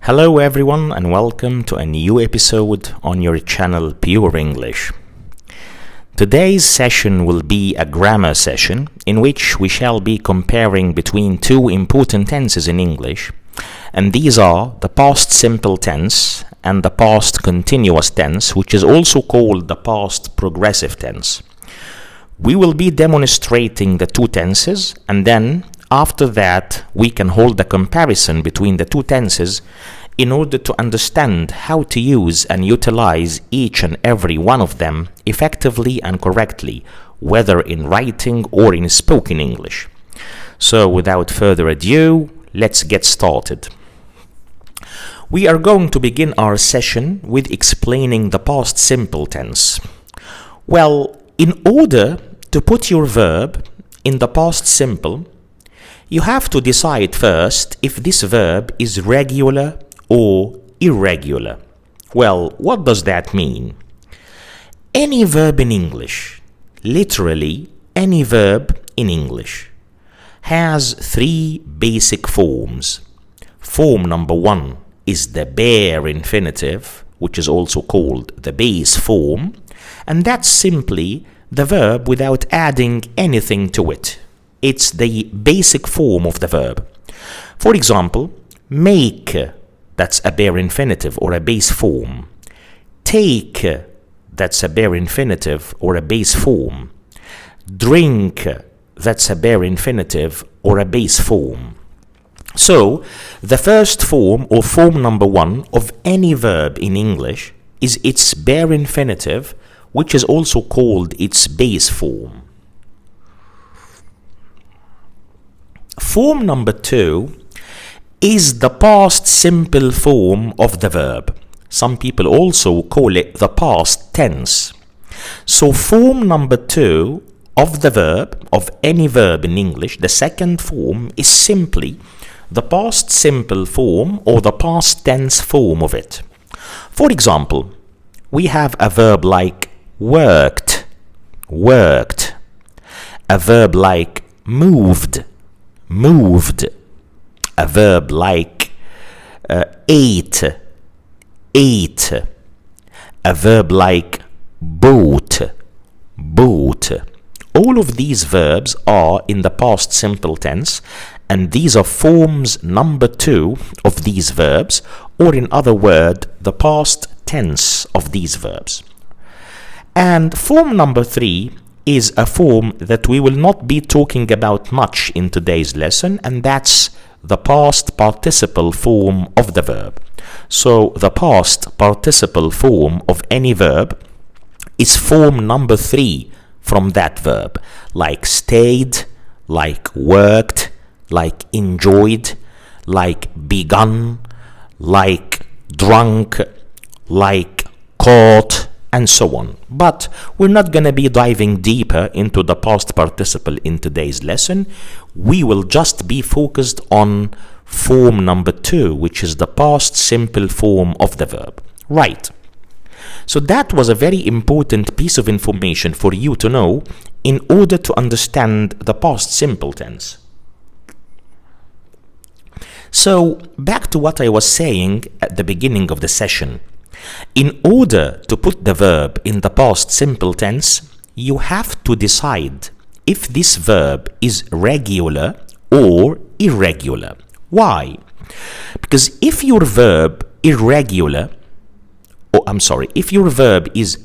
Hello everyone and welcome to a new episode on your channel Pure English. Today's session will be a grammar session in which we shall be comparing between two important tenses in English, and these are the past simple tense and the past continuous tense, which is also called the past progressive tense. We will be demonstrating the two tenses, and then after that we can hold a comparison between the two tenses in order to understand how to use and utilize each and every one of them effectively and correctly, whether in writing or in spoken English. So without further ado, let's get started. We are going to begin our session with explaining the past simple tense. Well, in order to put your verb in the past simple, you have to decide first if this verb is regular or irregular. Well, what does that mean? Any verb in English, literally any verb in English, has three basic forms. Form number one is the bare infinitive, which is also called the base form, and that's simply the verb without adding anything to it. It's the basic form of the verb. For example, make, that's a bare infinitive or a base form. Take, that's a bare infinitive or a base form. Drink, that's a bare infinitive or a base form. So, the first form or form number one of any verb in English is its bare infinitive, which is also called its base form. Form number two is the past simple form of the verb. Some people also call it the past tense. So form number two of the verb, of any verb in English, the second form is simply the past simple form or the past tense form of it. For example, we have a verb like worked, worked. A verb like moved, moved. A verb like ate, ate. A verb like bought, bought. All of these verbs are in the past simple tense, and these are forms number two of these verbs, or in other words, the past tense of these verbs. And form number three is a form that we will not be talking about much in today's lesson, and that's the past participle form of the verb. So the past participle form of any verb is form number three from that verb, like stayed, like worked, like enjoyed, like begun, like drunk, like caught, and so on. But we're not going to be diving deeper into the past participle in today's lesson. We will just be focused on form number two, which is the past simple form of the verb. Right. So that was a very important piece of information for you to know in order to understand the past simple tense. So back to what I was saying at the beginning of the session. In order to put the verb in the past simple tense, you have to decide if this verb is regular or irregular. Why? Because if your verb is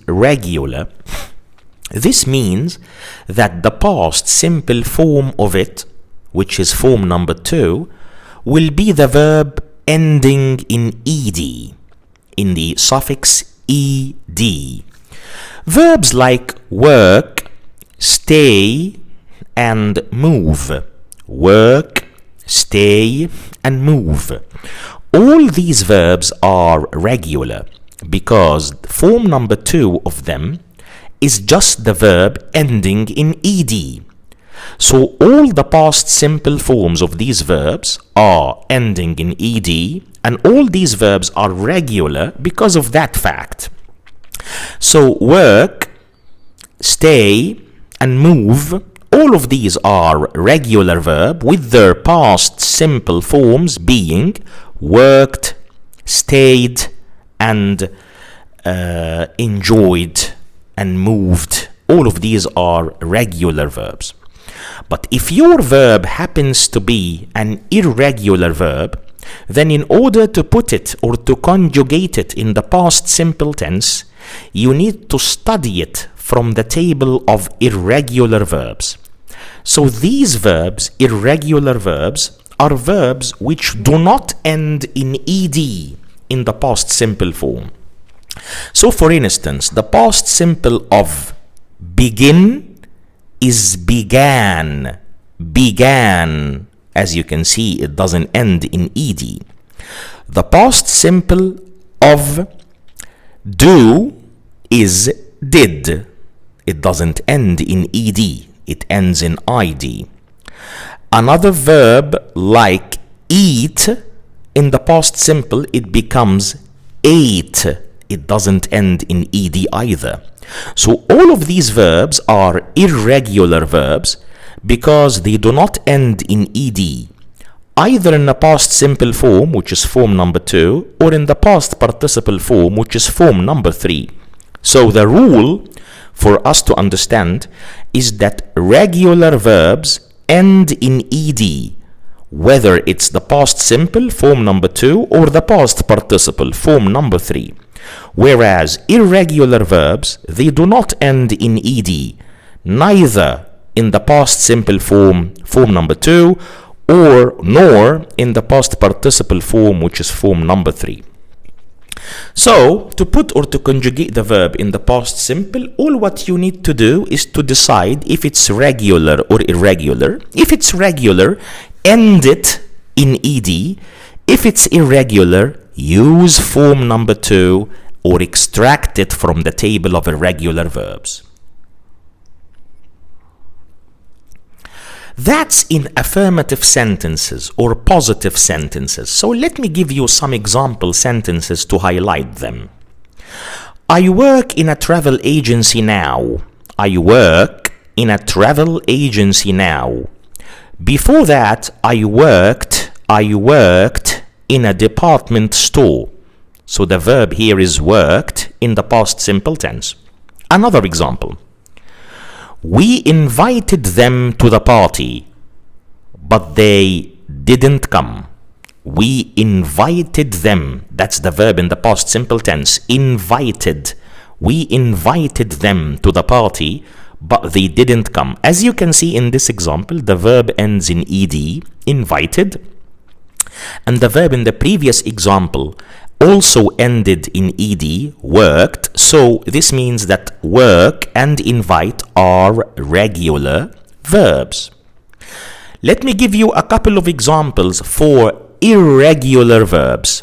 regular, this means that the past simple form of it, which is form number two, will be the verb ending in ed, in the suffix ed. Verbs like work, stay, and move. Work, stay, and move. All these verbs are regular because form number two of them is just the verb ending in ed. So all the past simple forms of these verbs are ending in ed, and all these verbs are regular because of that fact. So work, stay, and move, all of these are regular verb with their past simple forms being worked, stayed, and enjoyed, and moved. All of these are regular verbs. But if your verb happens to be an irregular verb, then in order to put it or to conjugate it in the past simple tense, you need to study it from the table of irregular verbs. So these verbs, irregular verbs, are verbs which do not end in ed in the past simple form. So for instance, the past simple of begin is began. Began. As you can see, it doesn't end in ed. The past simple of do is did. It doesn't end in ed. It ends in id. Another verb like eat, in the past simple, it becomes ate. It doesn't end in ed either. So all of these verbs are irregular verbs because they do not end in ed, either in the past simple form, which is form number 2, or in the past participle form, which is form number 3. So the rule for us to understand is that regular verbs end in ed, whether it's the past simple, form number 2, or the past participle, form number 3. Whereas irregular verbs, they do not end in ed, neither in the past simple form, form number 2, nor in the past participle form, which is form number 3. So, to put or to conjugate the verb in the past simple, all what you need to do is to decide if it's regular or irregular. If it's regular, end it in ed. If it's irregular, use form number 2 or extract it from the table of irregular verbs. That's in affirmative sentences or positive sentences. So let me give you some example sentences to highlight them. I work in a travel agency now. I work in a travel agency now. Before that, I worked in a department store. So the verb here is worked in the past simple tense. Another example. We invited them to the party, but they didn't come. We invited them. That's the verb in the past simple tense. Invited. We invited them to the party, but they didn't come. As you can see in this example, the verb ends in ed, invited. And the verb in the previous example also ended in ed, worked. So this means that work and invite are regular verbs. Let me give you a couple of examples for irregular verbs.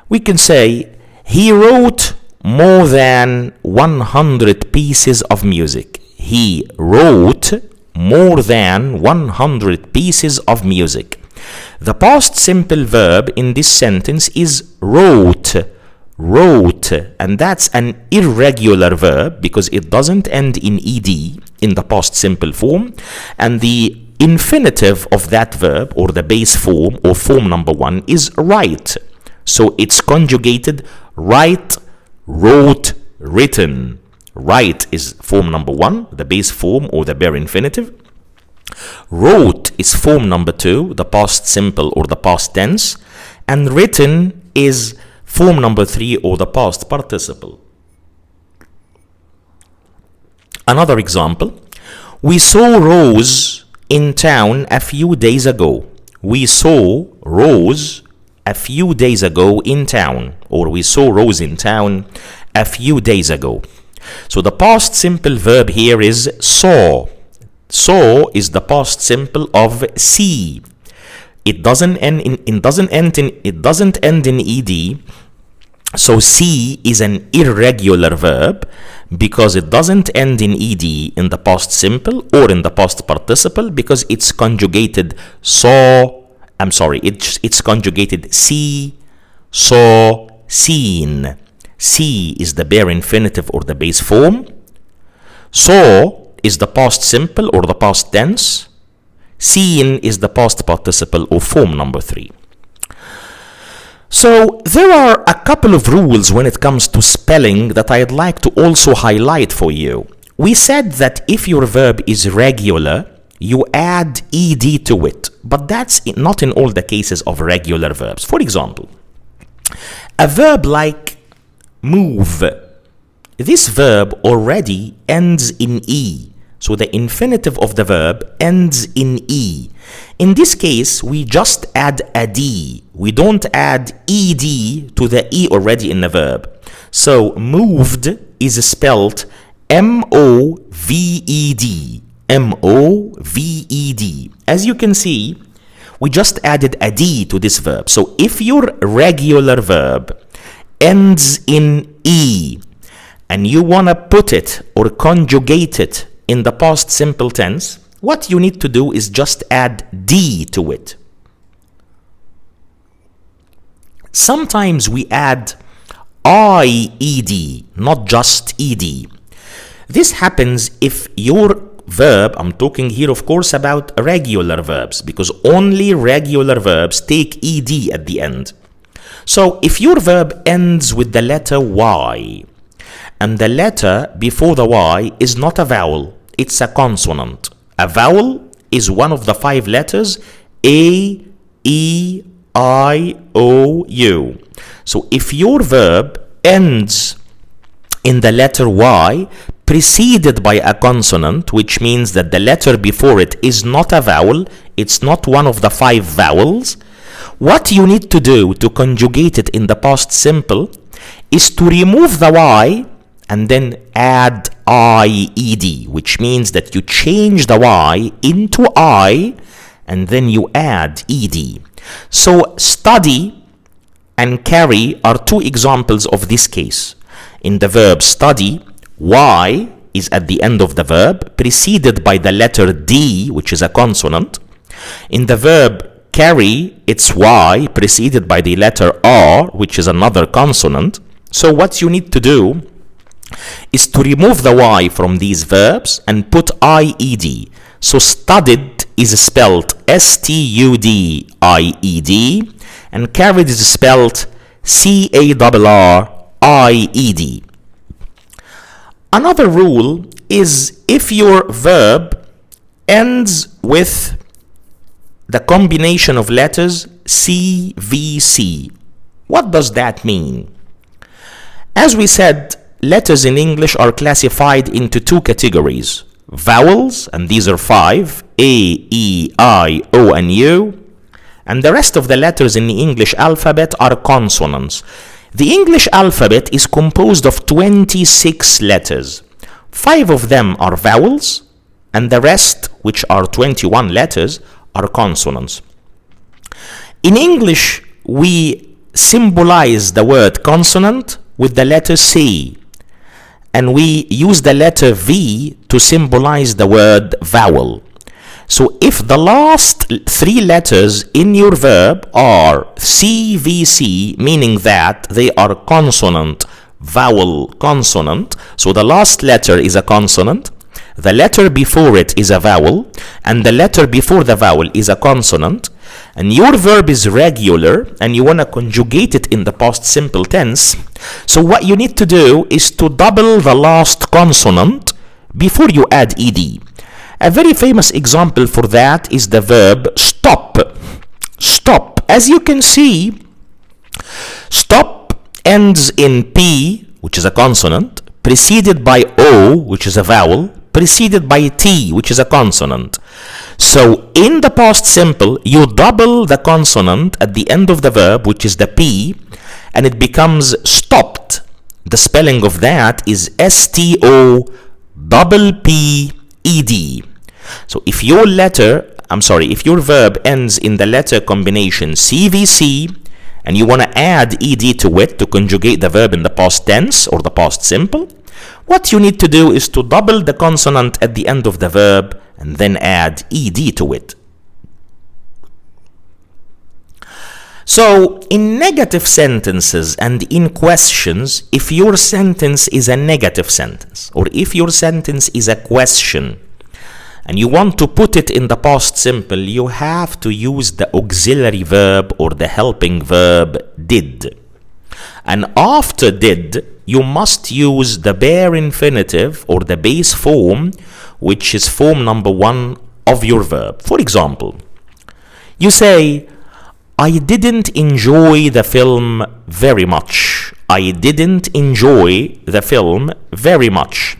We can say, he wrote more than 100 pieces of music. He wrote more than 100 pieces of music. The past simple verb in this sentence is wrote, and that's an irregular verb because it doesn't end in ed in the past simple form, and the infinitive of that verb, or the base form, or form number 1, is write. So it's conjugated write, wrote, written. Write is form number 1, the base form or the bare infinitive. Wrote is form number 2, the past simple or the past tense, and written is form number 3 or the past participle. Another example, we saw Rose in town a few days ago. We saw Rose a few days ago in town, or we saw Rose in town a few days ago. So the past simple verb here is saw. Saw is the past simple of see. It doesn't end in ed. So see is an irregular verb because it doesn't end in ed in the past simple or in the past participle because it's conjugated it's conjugated see, saw, seen. See is the bare infinitive or the base form. Saw is the past simple or the past tense. Seen is the past participle of form number 3. So there are a couple of rules when it comes to spelling that I'd like to also highlight for you. We said that if your verb is regular, you add ed to it, but that's not in all the cases of regular verbs. For example, a verb like move, this verb already ends in e. So the infinitive of the verb ends in e. In this case, we just add a d. We don't add ed to the e already in the verb. So moved is spelled M-O-V-E-D. M-O-V-E-D. As you can see, we just added a d to this verb. So if your regular verb ends in e and you want to put it or conjugate it in the past simple tense, what you need to do is just add d to it. Sometimes we add I-E-D, not just ed. This happens if your verb, I'm talking here of course about regular verbs, because only regular verbs take ed at the end. So if your verb ends with the letter Y, and the letter before the Y is not a vowel, it's a consonant. A vowel is one of the 5 letters A, E, I, O, U. So if your verb ends in the letter Y preceded by a consonant, which means that the letter before it is not a vowel, it's not one of the 5 vowels, what you need to do to conjugate it in the past simple is to remove the Y and then add I-E-D, which means that you change the Y into I and then you add ed. So study and carry are 2 examples of this case. In the verb study, Y is at the end of the verb, preceded by the letter D, which is a consonant. In the verb carry, it's Y, preceded by the letter R, which is another consonant. So what you need to do is to remove the Y from these verbs and put I-E-D. So studied is spelled S-T-U-D-I-E-D, and carried is spelled C-A-R-R-I-E-D. Another rule is if your verb ends with the combination of letters CVC. What does that mean? As we said, letters in English are classified into 2 categories. Vowels, and these are 5, A, E, I, O, and U. And the rest of the letters in the English alphabet are consonants. The English alphabet is composed of 26 letters. 5 of them are vowels, and the rest, which are 21 letters, are consonants. In English, we symbolize the word consonant with the letter C, and we use the letter V to symbolize the word vowel. So if the last 3 letters in your verb are CVC, meaning that they are consonant, vowel, consonant, so the last letter is a consonant, the letter before it is a vowel, and the letter before the vowel is a consonant, and your verb is regular, and you want to conjugate it in the past simple tense, so what you need to do is to double the last consonant before you add ed. A very famous example for that is the verb stop. Stop. As you can see, stop ends in P, which is a consonant, preceded by O, which is a vowel, preceded by T, which is a consonant. So in the past simple, you double the consonant at the end of the verb, which is the P, and it becomes stopped. The spelling of that is S-T-O-P-P-E-D. So if your verb ends in the letter combination CVC, and you want to add ed to it to conjugate the verb in the past tense or the past simple, what you need to do is to double the consonant at the end of the verb and then add ed to it. So in negative sentences and in questions, if your sentence is a negative sentence or if your sentence is a question, and you want to put it in the past simple, you have to use the auxiliary verb or the helping verb did. And after did, you must use the bare infinitive or the base form, which is form number 1 of your verb. For example, you say, I didn't enjoy the film very much. I didn't enjoy the film very much.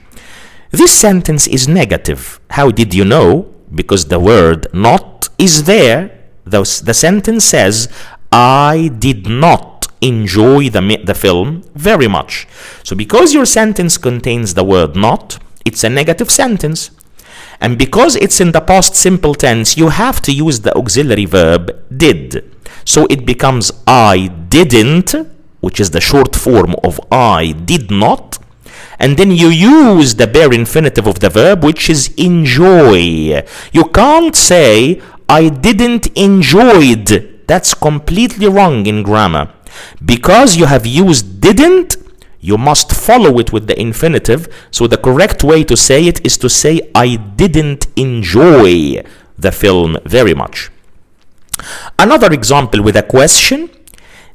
This sentence is negative. How did you know? Because the word not is there. The sentence says, I did not enjoy the film very much. So because your sentence contains the word not, it's a negative sentence. And because it's in the past simple tense, you have to use the auxiliary verb did. So it becomes I didn't, which is the short form of I did not. And then you use the bare infinitive of the verb, which is enjoy. You can't say I didn't enjoyed. That's completely wrong in grammar. Because you have used didn't, you must follow it with the infinitive. So the correct way to say it is to say, I didn't enjoy the film very much. Another example with a question.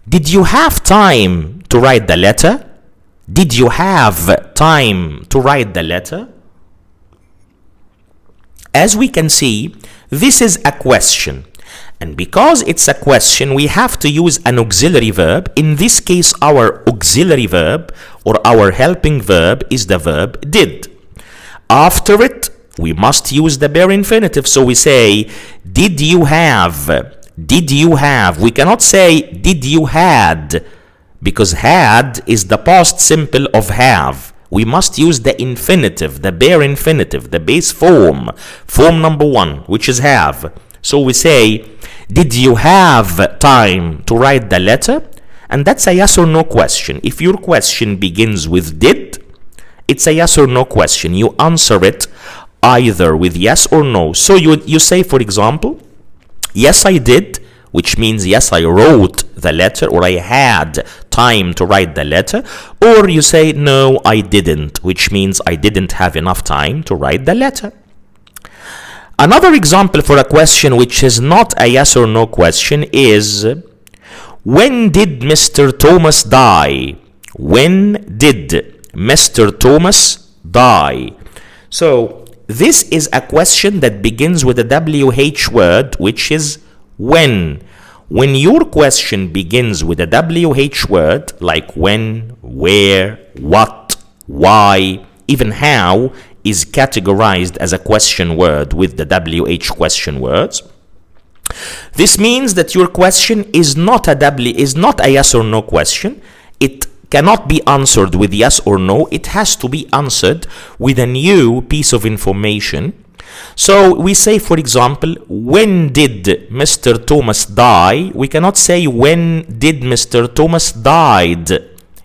Did you have time to write the letter? Did you have time to write the letter? As we can see, this is a question. And because it's a question, we have to use an auxiliary verb. In this case, our auxiliary verb or our helping verb is the verb did. After it, we must use the bare infinitive. So we say, did you have? Did you have? We cannot say, did you had? Because had is the past simple of have. We must use the infinitive, the bare infinitive, the base form, form number 1, which is have. So we say, did you have time to write the letter? And that's a yes or no question. If your question begins with did, it's a yes or no question. You answer it either with yes or no. So you say, for example, yes, I did, which means yes, I wrote the letter, or I had time to write the letter. Or you say, no, I didn't, which means I didn't have enough time to write the letter. Another example for a question which is not a yes or no question is, when did Mr. Thomas die? When did Mr. Thomas die? So this is a question that begins with a WH word, which is when. When your question begins with a WH word, like when, where, what, why, even how, is categorized as a question word with the WH question words. This means that your question is not a yes or no question. It cannot be answered with yes or no. It has to be answered with a new piece of information. So we say, for example, when did Mr. Thomas die? We cannot say when did Mr. Thomas died.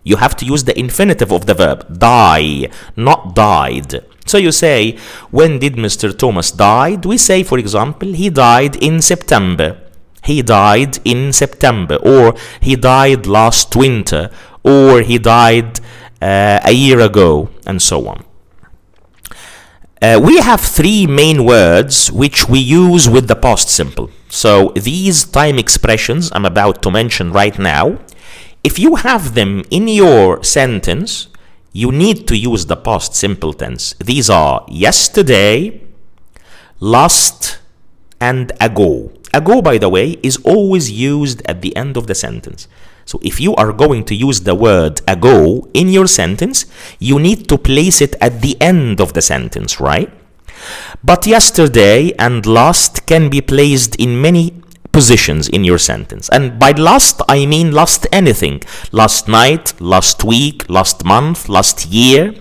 You have to use the infinitive of the verb, die, not died. So you say, when did Mr. Thomas died? We say, for example, he died in September. He died in September. Or he died last winter. Or he died a year ago, and so on. We have 3 main words which we use with the past simple. So these time expressions I'm about to mention right now, if you have them in your sentence, you need to use the past simple tense. These are yesterday, last, and ago. Ago, by the way, is always used at the end of the sentence. So if you are going to use the word ago in your sentence, you need to place it at the end of the sentence, right? But yesterday and last can be placed in many positions in your sentence. And by last, I mean last anything. Last night, last week, last month, last year.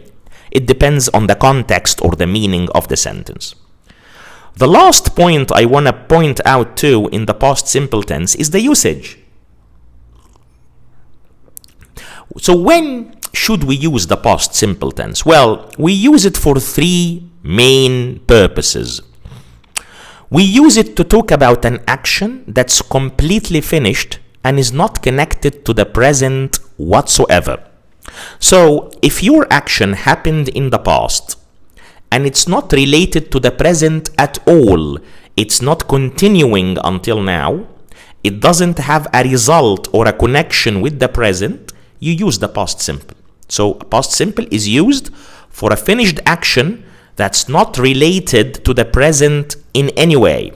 It depends on the context or the meaning of the sentence. The last point I want to point out too in the past simple tense is the usage. So when should we use the past simple tense? Well, we use it for 3 main purposes. We use it to talk about an action that's completely finished and is not connected to the present whatsoever. So if your action happened in the past and it's not related to the present at all. It's not continuing until now. It doesn't have a result or a connection with the present. You use the past simple. So past simple is used for a finished action that's not related to the present in any way.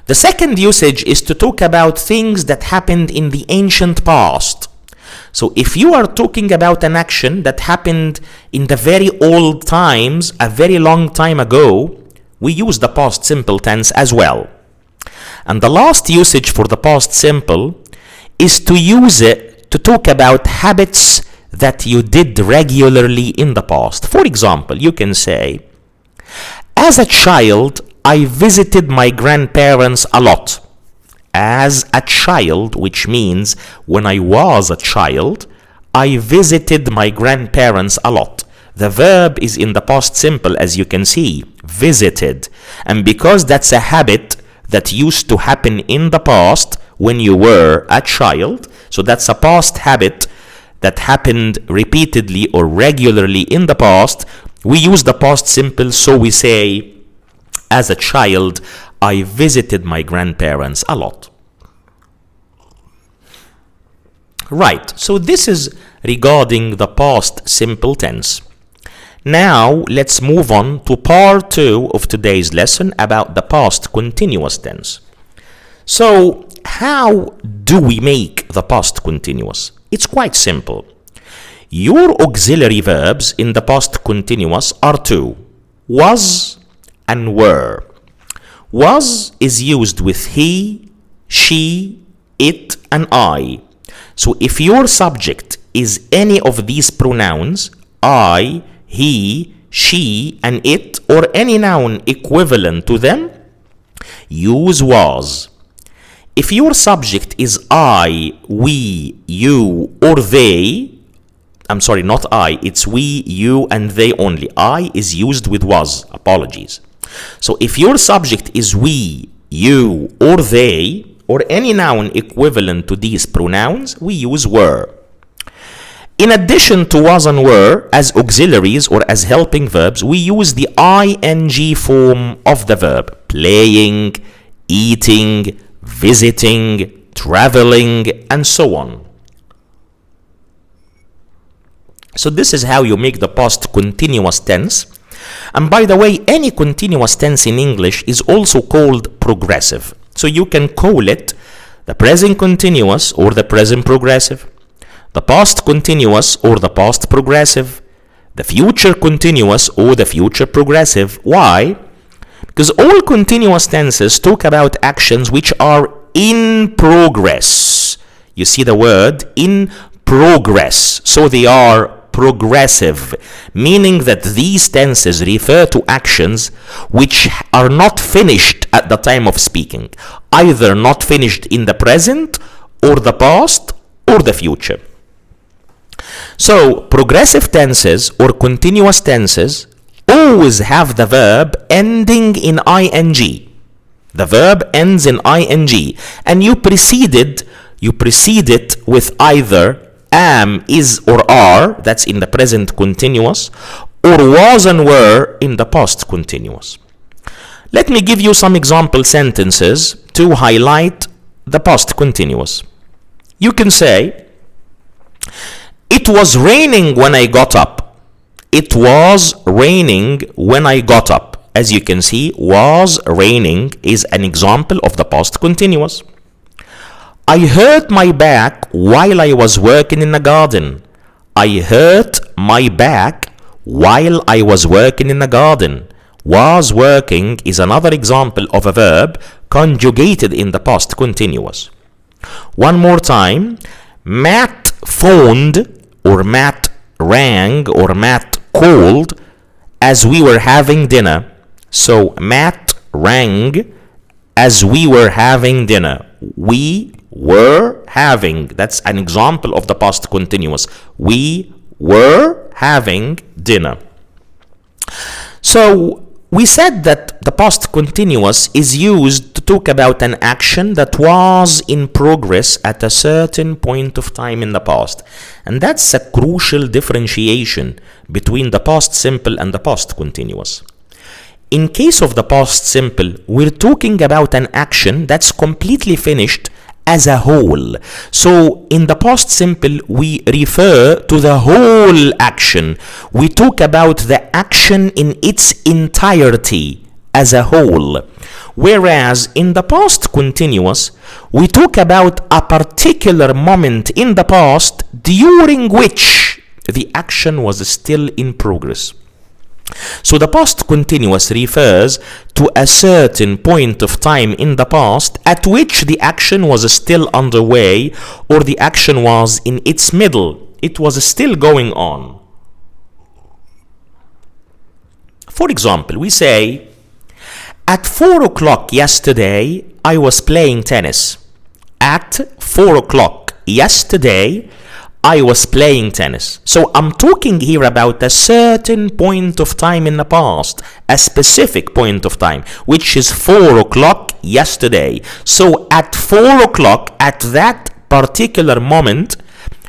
The second usage is to talk about things that happened in the ancient past. So if you are talking about an action that happened in the very old times, a very long time ago, we use the past simple tense as well. And the last usage for the past simple is to use it to talk about habits that you did regularly in the past. For example, you can say, as a child, I visited my grandparents a lot. As a child, which means when I was a child, I visited my grandparents a lot. The verb is in the past simple, as you can see, visited. And because that's a habit that used to happen in the past when you were a child, so that's a past habit that happened repeatedly or regularly in the past, we use the past simple, so we say, as a child, I visited my grandparents a lot. Right, so this is regarding the past simple tense. Now, let's move on to part 2 of today's lesson about the past continuous tense. So, how do we make the past continuous? It's quite simple. Your auxiliary verbs in the past continuous are 2, was and were. Was is used with he, she, it, and I. So if your subject is any of these pronouns, I, he, she, and it, or any noun equivalent to them, use was. If your subject is I, we, you, or they, I'm sorry, not I, it's we, you, and they only. I is used with was. Apologies. So if your subject is we, you, or they, or any noun equivalent to these pronouns, we use were. In addition to was and were, as auxiliaries or as helping verbs, we use the ing form of the verb. Playing, eating, visiting, traveling, and so on. So this is how you make the past continuous tense. And by the way, any continuous tense in English is also called progressive. So you can call it the present continuous or the present progressive, the past continuous or the past progressive, the future continuous or the future progressive. Why? Because all continuous tenses talk about actions which are in progress. You see the word in progress. So they are progressive, meaning that these tenses refer to actions which are not finished at the time of speaking, either not finished in the present or the past or the future. So progressive tenses or continuous tenses always have the verb ending in ing. The verb ends in ing, and you precede it with either am, is, or are, that's in the present continuous, or was and were in the past continuous. Let me give you some example sentences to highlight the past continuous. You can say, it was raining when I got up. It was raining when I got up. As you can see, was raining is an example of the past continuous. I hurt my back while I was working in the garden. I hurt my back while I was working in the garden. Was working is another example of a verb conjugated in the past continuous. One more time. Matt phoned, or Matt rang, or Matt called as we were having dinner. So Matt rang as we were having dinner. We were having. That's an example of the past continuous. We were having dinner. So we said that the past continuous is used to talk about an action that was in progress at a certain point of time in the past. And that's a crucial differentiation between the past simple and the past continuous. In case of the past simple, we're talking about an action that's completely finished as a whole. So in the past simple, we refer to the whole action. We talk about the action in its entirety as a whole. Whereas in the past continuous, we talk about a particular moment in the past during which the action was still in progress. So the past continuous refers to a certain point of time in the past at which the action was still underway, or the action was in its middle. It was still going on. For example, we say, at 4 o'clock yesterday, I was playing tennis. At 4 o'clock yesterday, I was playing tennis. So I'm talking here about a certain point of time in the past, a specific point of time, which is 4 o'clock yesterday. So at 4 o'clock, at that particular moment,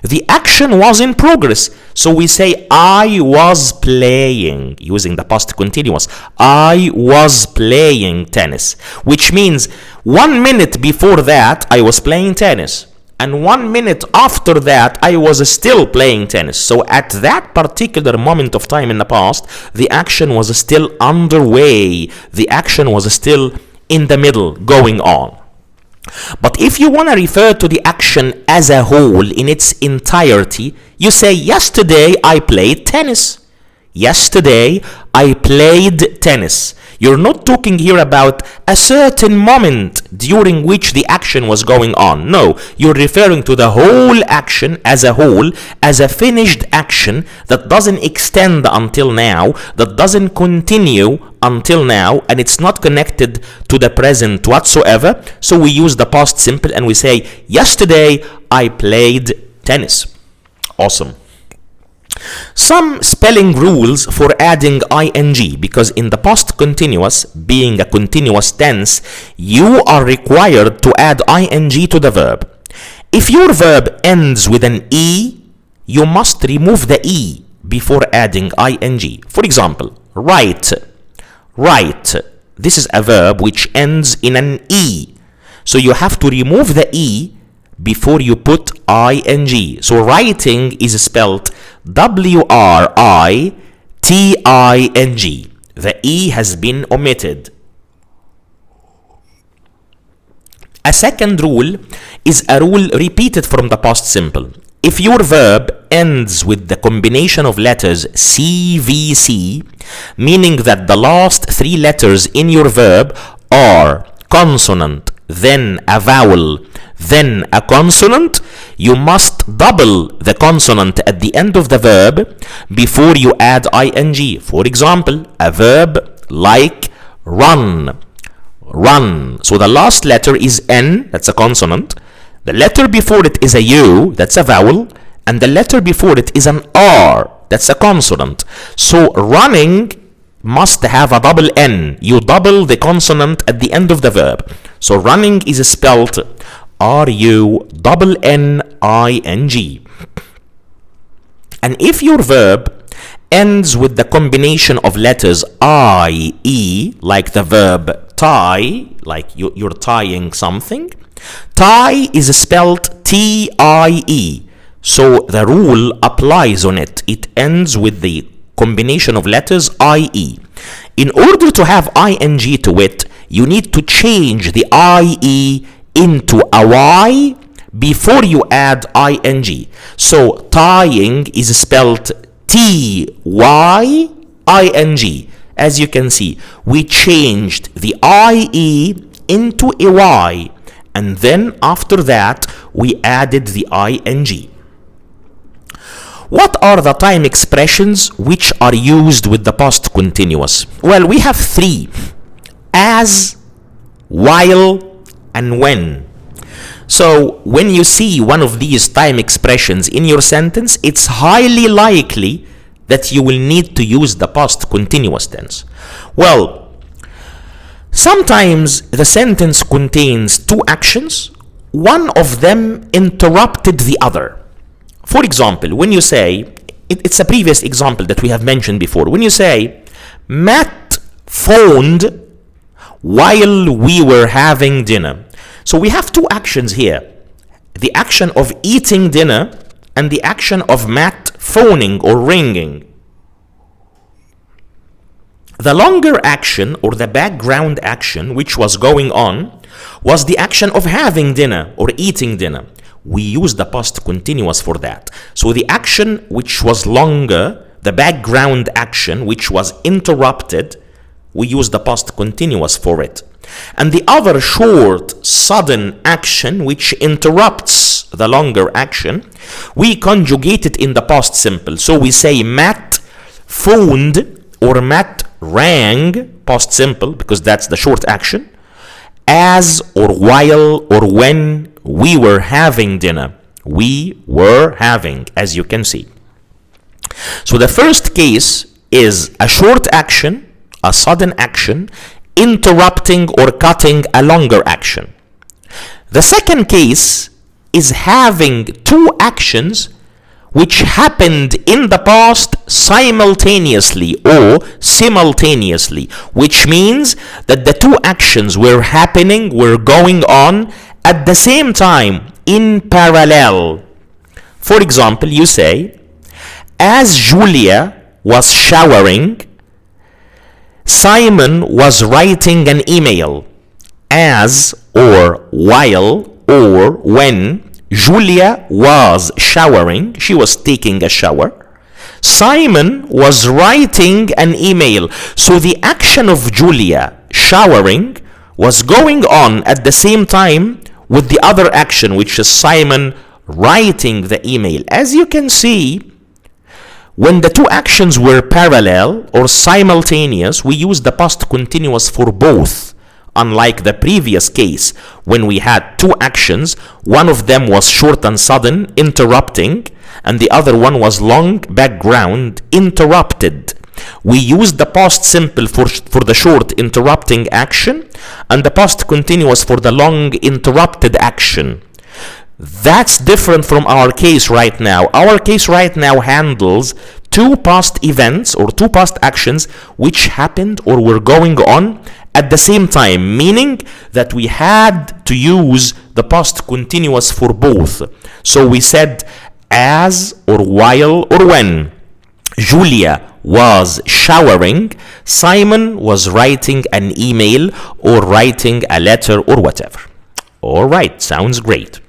the action was in progress. So we say, I was playing, using the past continuous. I was playing tennis, which means 1 minute before that, I was playing tennis. And 1 minute after that, I was still playing tennis. So at that particular moment of time in the past, the action was still underway. The action was still in the middle, going on. But if you want to refer to the action as a whole in its entirety, you say, yesterday I played tennis. Yesterday I played tennis. You're not talking here about a certain moment during which the action was going on. No, you're referring to the whole action as a whole, as a finished action that doesn't extend until now, that doesn't continue until now, and it's not connected to the present whatsoever. So we use the past simple and we say, yesterday I played tennis. Awesome. Some spelling rules for adding ing, because in the past continuous, being a continuous tense, you are required to add ing to the verb. If your verb ends with an e, you must remove the e before adding ing. For example, write. Write. This is a verb which ends in an e. So you have to remove the e before you put ing. So writing is spelled W-R-I-T-I-N-G. The e has been omitted. A second rule is a rule repeated from the past simple. If your verb ends with the combination of letters CVC, meaning that the last 3 letters in your verb are consonant, then a vowel, then a consonant, you must double the consonant at the end of the verb before you add ing. For example, a verb like run. Run. So the last letter is N, that's a consonant. The letter before it is a U, that's a vowel. And the letter before it is an R, that's a consonant. So running must have a double N. You double the consonant at the end of the verb. So running is spelled R-U-N-N-I-N-G. And if your verb ends with the combination of letters I-E, like the verb tie, like you're tying something, tie is spelled T-I-E. So the rule applies on it. It ends with the combination of letters I-E. In order to have ing to it, you need to change the I-E into a Y before you add ing. So tying is spelled T-Y-I-N-G. As you can see, we changed the I-E into a Y, and then after that we added the ing. What are the time expressions which are used with the past continuous? Well, we have 3: as, while, and when. So when you see one of these time expressions in your sentence, it's highly likely that you will need to use the past continuous tense. Well, Sometimes the sentence contains two actions, one of them interrupted the other. For example, when you say, it's a previous example that we have mentioned before, when you say, Matt phoned while we were having dinner. So we have two actions here. The action of eating dinner and the action of Matt phoning or ringing. The longer action or the background action which was going on was the action of having dinner or eating dinner. We use the past continuous for that. So the action which was longer, the background action which was interrupted, we use the past continuous for it. And the other short, sudden action which interrupts the longer action, we conjugate it in the past simple. So we say Matt phoned or Matt rang, past simple, because that's the short action, as or while or when we were having dinner. We were having, as you can see. So the first case is a short action, a sudden action, interrupting or cutting a longer action. The second case is having two actions which happened in the past simultaneously or simultaneously, which means that the two actions were going on at the same time, in parallel. For example, you say, as Julia was showering, Simon was writing an email. As or while or when Julia was showering, she was taking a shower, Simon was writing an email. So the action of Julia showering was going on at the same time with the other action, which is Simon writing the email. As you can see, when the two actions were parallel or simultaneous, we use the past continuous for both. Unlike the previous case, when we had two actions, one of them was short and sudden, interrupting, and the other one was long, background, interrupted. We use the past simple for the short, interrupting action, and the past continuous for the long, interrupted action. That's different from our case right now. Our case right now handles two past events or two past actions which happened or were going on at the same time, meaning that we had to use the past continuous for both. So we said as or while or when Julia was showering, Simon was writing an email or writing a letter or whatever. All right, sounds great.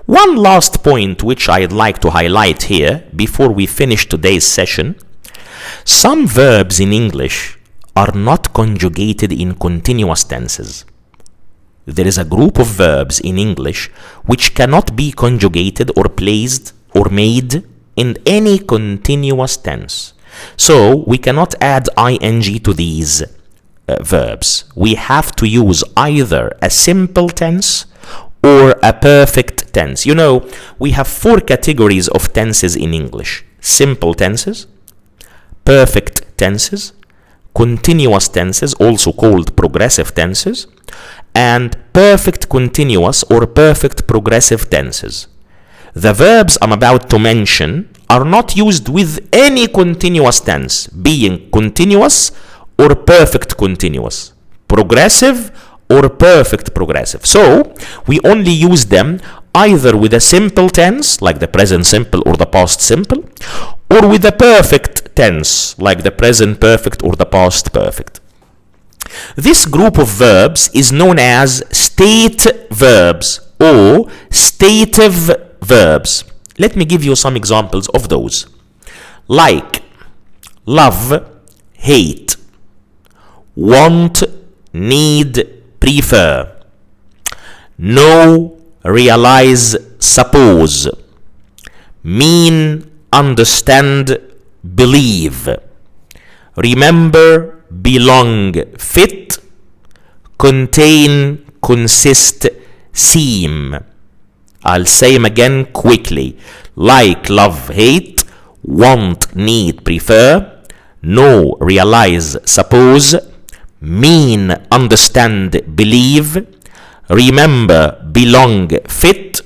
One last point which I'd like to highlight here before we finish today's session. Some verbs in English are not conjugated in continuous tenses. There is a group of verbs in English which cannot be conjugated or placed or made in any continuous tense. So we cannot add ing to these verbs. We have to use either a simple tense or a perfect tense. You know, we have four categories of tenses in English: simple tenses, perfect tenses, continuous tenses, also called progressive tenses, and perfect continuous or perfect progressive tenses. The verbs I'm about to mention are not used with any continuous tense, being continuous or perfect continuous, progressive or perfect progressive. So we only use them either with a simple tense, like the present simple or the past simple, or with a perfect tense, like the present perfect or the past perfect. This group of verbs is known as state verbs or stative verbs. Let me give you some examples of those. Like love, hate, want, need, prefer, know, realize, suppose, mean, understand, believe, remember, belong, fit, contain, consist, seem. I'll say them again quickly. Like, love, hate, want, need, prefer, know, realize, suppose, mean, understand, believe, remember, belong, fit,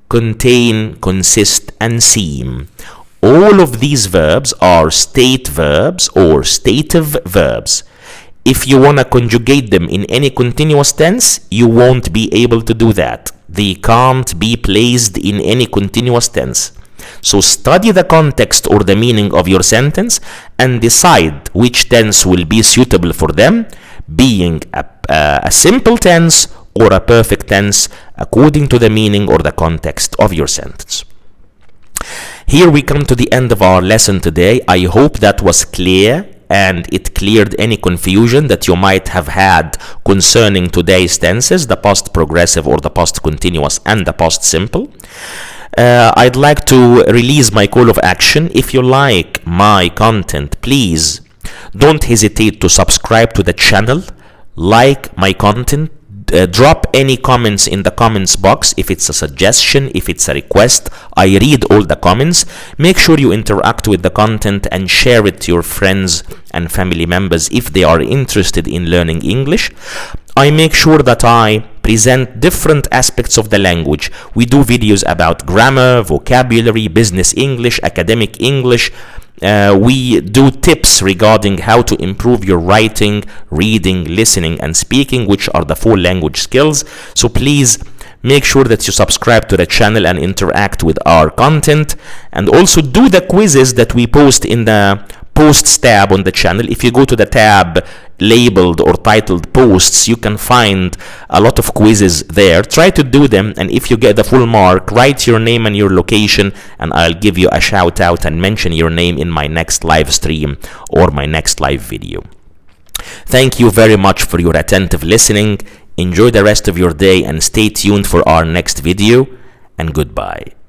contain, consist, and seem. All of these verbs are state verbs or stative verbs. If you want to conjugate them in any continuous tense, you won't be able to do that. They can't be placed in any continuous tense. So study the context or the meaning of your sentence and decide which tense will be suitable for them, being a simple tense or a perfect tense according to the meaning or the context of your sentence. Here we come to the end of our lesson today. I hope that was clear and it cleared any confusion that you might have had concerning today's tenses, the past progressive or the past continuous and the past simple. I'd like to release my call of action. If you like my content, please don't hesitate to subscribe to the channel, like my content, drop any comments in the comments box. If it's a suggestion, if it's a request, I read all the comments. Make sure you interact with the content and share it to your friends and family members if they are interested in learning English. I make sure that I present different aspects of the language. We do videos about grammar, vocabulary, business English, academic English. We do tips regarding how to improve your writing, reading, listening, and speaking, which are the 4 language skills. So please make sure that you subscribe to the channel and interact with our content. And also do the quizzes that we post in the posts tab on the channel. If you go to the tab labeled or titled posts, you can find a lot of quizzes there. Try to do them, and if you get the full mark, write your name and your location, and I'll give you a shout out and mention your name in my next live stream or my next live video. Thank you very much for your attentive listening. Enjoy the rest of your day and stay tuned for our next video, and goodbye.